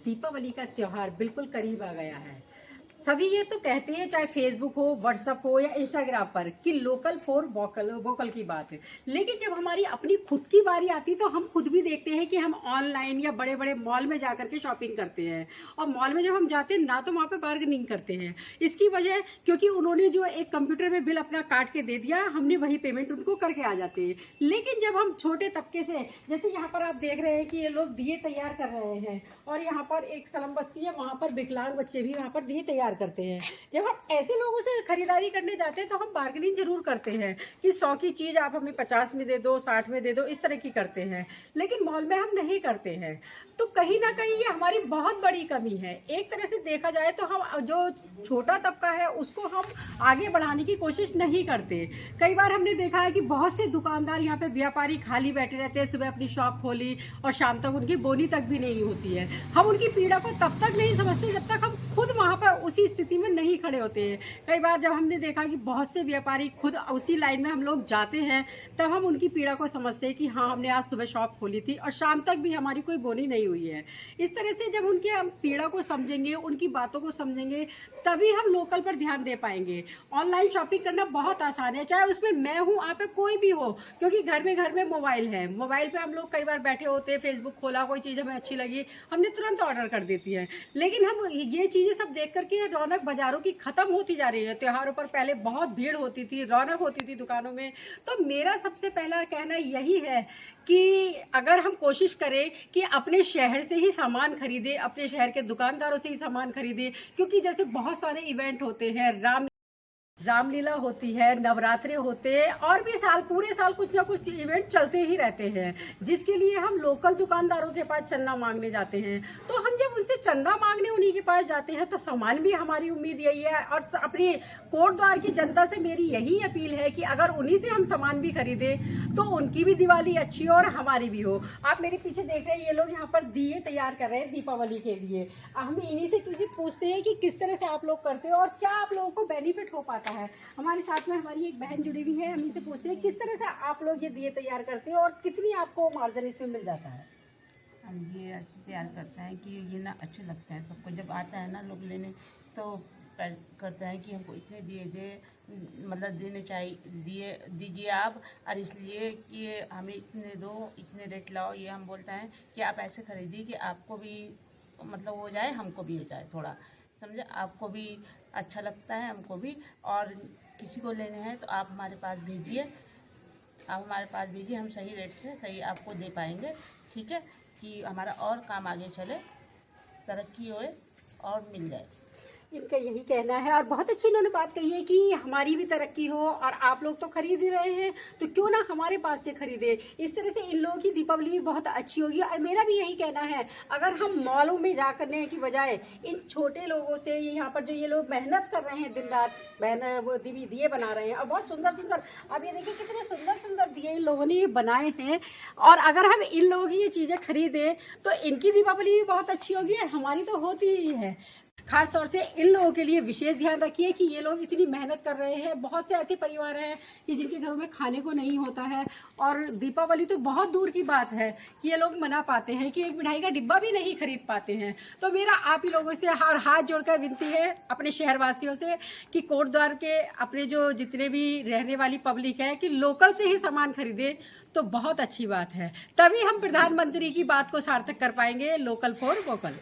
दीपावली का त्योहार बिल्कुल करीब आ गया है। सभी ये तो कहते हैं, चाहे फेसबुक हो, व्हाट्सएप हो या इंस्टाग्राम पर, कि लोकल फॉर वोकल वोकल की बात है। लेकिन जब हमारी अपनी खुद की बारी आती है तो हम खुद भी देखते हैं कि हम ऑनलाइन या बड़े बड़े मॉल में जाकर के शॉपिंग करते हैं। और मॉल में जब हम जाते हैं ना तो वहाँ पे बार्गेनिंग करते हैं। इसकी वजह क्योंकि उन्होंने जो एक कंप्यूटर में बिल अपना काट के दे दिया, हमने वही पेमेंट उनको करके आ जाते हैं। लेकिन जब हम छोटे तबके से, जैसे यहाँ पर आप देख रहे हैं कि ये लोग दिए तैयार कर रहे हैं, और यहाँ पर एक सलम बस्ती है, वहाँ पर विकलांग बच्चे भी वहाँ पर दिए तैयार करते हैं। जब हम ऐसे लोगों से खरीदारी करने जाते हैं तो हम बार्गेनिंग जरूर करते हैं कि 100 की चीज आप हमें 50 में दे दो, 60 में दे दो, इस तरह की करते हैं। लेकिन मॉल में हम नहीं करते हैं। तो कहीं ना कहीं ये हमारी बहुत बड़ी कमी है। एक तरह से देखा जाए तो हम जो छोटा तबका है उसको हम आगे बढ़ाने की कोशिश नहीं करते। कई बार हमने देखा है कि बहुत से दुकानदार यहाँ पे व्यापारी खाली बैठे रहते हैं, सुबह अपनी शॉप खोली और शाम तक उनकी बोनी तक भी नहीं होती है। हम उनकी पीड़ा को तब तक नहीं समझते जब तक हम खुद वहाँ पर उसी स्थिति में नहीं खड़े होते हैं। कई बार जब हमने देखा कि बहुत से व्यापारी खुद उसी लाइन में हम लोग जाते हैं, तब हम उनकी पीड़ा को समझते हैं कि हाँ, हमने आज सुबह शॉप खोली थी और शाम तक भी हमारी कोई बोनी नहीं हुई है। इस तरह से जब उनके हम पीड़ा को समझेंगे, उनकी बातों को समझेंगे, तभी हम लोकल पर ध्यान दे पाएंगे। ऑनलाइन शॉपिंग करना बहुत आसान है, चाहे उसमें मैं हूँ, आप कोई भी हो, क्योंकि घर में मोबाइल है। मोबाइल पे हम लोग कई बार बैठे होते हैं, फेसबुक खोला, कोई चीज़ हमें अच्छी लगी, हमने तुरंत ऑर्डर कर देती है। लेकिन हम ये चीज़ें सब देख करके रौनक बाजारों की खत्म होती जा रही है। त्योहारों पर पहले बहुत भीड़ होती थी, रौनक होती थी दुकानों में। तो मेरा सबसे पहला कहना यही है कि अगर हम कोशिश करें कि अपने शहर से ही सामान खरीदें, अपने शहर के दुकानदारों से ही सामान खरीदें, क्योंकि जैसे बहुत सारे इवेंट होते हैं, रामलीला होती है, नवरात्रे होते हैं, और भी पूरे साल कुछ ना कुछ इवेंट चलते ही रहते हैं, जिसके लिए हम लोकल दुकानदारों के पास चंदा मांगने जाते हैं। तो हम जब उनसे चंदा मांगने उन्हीं के पास जाते हैं तो सामान भी, हमारी उम्मीद यही है, और अपनी कोट द्वार की जनता से मेरी यही अपील है कि अगर उन्हीं से हम सामान भी खरीदें तो उनकी भी दिवाली अच्छी हो और हमारी भी हो। आप मेरे पीछे देख रहे हैं, ये लोग यहाँ पर दिए तैयार कर रहे हैं दीपावली के लिए। हम इन्हीं से किसी पूछते हैं कि किस तरह से आप लोग करते हो और क्या आप लोगों को बेनिफिट हो पाता है। हमारे साथ में हमारी एक बहन जुड़ी हुई है, हम इनसे पूछते हैं किस तरह से आप लोग ये दिए तैयार करते हो और कितनी आपको मार्जिन इसमें मिल जाता है। हम ये ऐसे तैयार करते हैं कि ये ना अच्छे लगते हैं सबको, जब आता है ना लोग लेने तो करते हैं कि हमको इतने दिए दे, मतलब देने चाहिए, दिए दीजिए आप, और इसलिए कि हमें इतने दो, इतने रेट लाओ। ये हम बोलते हैं कि आप ऐसे खरीदिए कि आपको भी मतलब हो जाए, हमको भी हो जाए, थोड़ा समझे, आपको भी अच्छा लगता है, हमको भी। और किसी को लेने हैं तो आप हमारे पास भेजिए, हम सही रेट से सही आपको दे पाएंगे। ठीक है, कि हमारा और काम आगे चले, तरक्की होए और मिल जाए। इनका यही कहना है, और बहुत अच्छी इन्होंने बात कही है कि हमारी भी तरक्की हो, और आप लोग तो खरीद ही रहे हैं तो क्यों ना हमारे पास से खरीदे। इस तरह से इन लोगों की दीपावली बहुत अच्छी होगी। और मेरा भी यही कहना है, अगर हम मॉलों में जा करने की बजाय इन छोटे लोगों से, यहाँ पर जो ये लोग मेहनत कर रहे हैं, दिन रात वो दिए बना रहे हैं, और बहुत सुंदर सुंदर, अब ये देखिए कितने सुंदर सुंदर दिए इन लोगों ने ये बनाए हैं। और अगर हम इन लोगों की ये चीज़ें खरीदें तो इनकी दीपावली भी बहुत अच्छी होगी और हमारी तो होती ही है। खास तौर से इन लोगों के लिए विशेष ध्यान रखिए कि ये लोग इतनी मेहनत कर रहे हैं। बहुत से ऐसे परिवार हैं कि जिनके घरों में खाने को नहीं होता है, और दीपावली तो बहुत दूर की बात है कि ये लोग मना पाते हैं, कि एक मिठाई का डिब्बा भी नहीं खरीद पाते हैं। तो मेरा आप ही लोगों से हाथ जोड़कर विनती है, अपने शहरवासियों से, कि कोट द्वार के अपने जो जितने भी रहने वाली पब्लिक है, कि लोकल से ही सामान खरीदे तो बहुत अच्छी बात है। तभी हम प्रधानमंत्री की बात को सार्थक कर पाएंगे, लोकल फॉर वोकल।